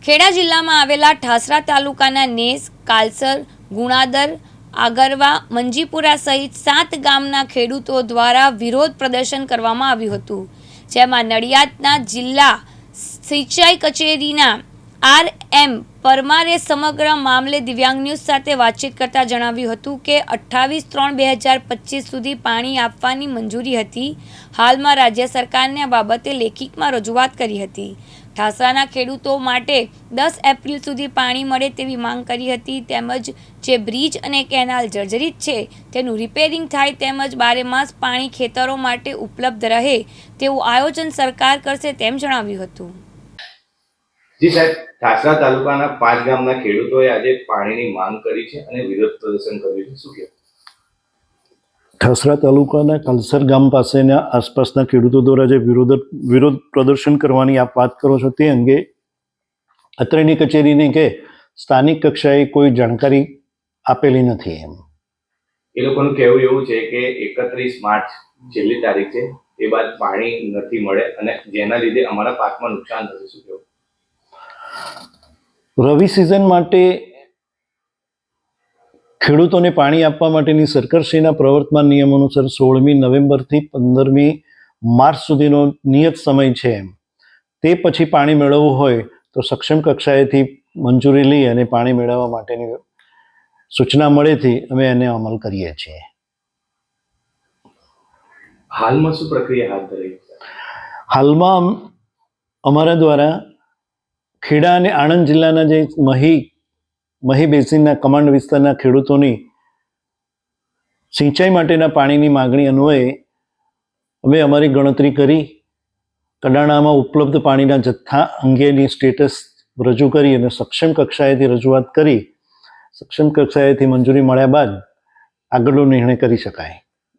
ખેડા જિલ્લામાં આવેલા ઠાસરા તાલુકાના નેસ, કાલસર, ગુણાદર, આગરવા, મંજીપુરા સહિત 7 ગામના ખેડૂતો દ્વારા વિરોધ પ્રદર્શન કરવામાં આવ્યું હતું, જેમાં નડિયાદના જિલ્લા સિંચાઈ કચેરીના આર.એમ. પરમારે સમગ્ર મામલે દિવ્યાંગ ન્યૂઝ સાથે વાતચીત કરતા જણાવ્યું હતું કે 28/3/2025 સુધી પાણી આપવાની મંજૂરી હતી. હાલમાં રાજ્ય સરકારને આ બાબતે લેખિતમાં રજૂઆત કરી હતી. ઠાસરાના ખેડૂતો માટે 10 એપ્રિલ સુધી પાણી મળે તેવી માંગ કરી હતી. તેમજ જે બ્રિજ અને કેનાલ જર્જરિત છે તેનું રિપેરિંગ થાય તેમજ 12 માસ પાણી ખેતરો માટે ઉપલબ્ધ રહે તેવું આયોજન સરકાર કરશે તેમ જણાવ્યું હતું. જી સાહેબ, ઠાસરા તાલુકાના 5 ગામના ખેડૂતોએ આજે પાણીની માંગ કરી છે અને વિરોધ પ્રદર્શન કર્યું છે. શું કહેવું? ઠાસરા તાલુકાના કાલસર ગામ પાસેના આસપાસના ખેડૂતો દ્વારા જે વિરોધ પ્રદર્શન કરવાની આપ વાત કરો છો તે અંગે અત્રેની કચેરીની કે સ્થાનિક કક્ષાએ કોઈ જાણકારી આપેલી નથી. એ લોકોનું કહેવું એવું છે કે 31 માર્ચ છેલ્લી તારીખ છે, એ બાદ પાણી નથી મળે અને જેના લીધે અમારા પાકમાં નુકસાન થશે. શું કહેવું? રવિ સિઝન માટે ખેડૂતોને પાણી આપવા માટેની સરકારશ્રીના પ્રવર્તમાન નિયમ અનુસાર 16મી નવેમ્બરથી 15મી માર્ચ સુધીનો નિયત સમય છે. તે પછી પાણી મેળવવું હોય તો સક્ષમ કક્ષાએથી મંજૂરી લઈ અને પાણી મેળવવા માટેની સૂચના મળેથી અમે એને અમલ કરીએ છીએ. હાલમાં શું પ્રક્રિયા હાથ ધરી? હાલમાં અમારા દ્વારા ખેડા અને આણંદ જિલ્લાના જે મહી બેસિનના કમાન્ડ વિસ્તારના ખેડૂતોની સિંચાઈ માટેના પાણીની માગણી અન્વયે અમે અમારી ગણતરી કરી કડાણામાં ઉપલબ્ધ પાણીના જથ્થા અંગેની સ્ટેટસ રજૂ કરી અને સક્ષમ કક્ષાએથી રજૂઆત કરી સક્ષમ કક્ષાએથી મંજૂરી મળ્યા બાદ આગળનો નિર્ણય કરી શકાય.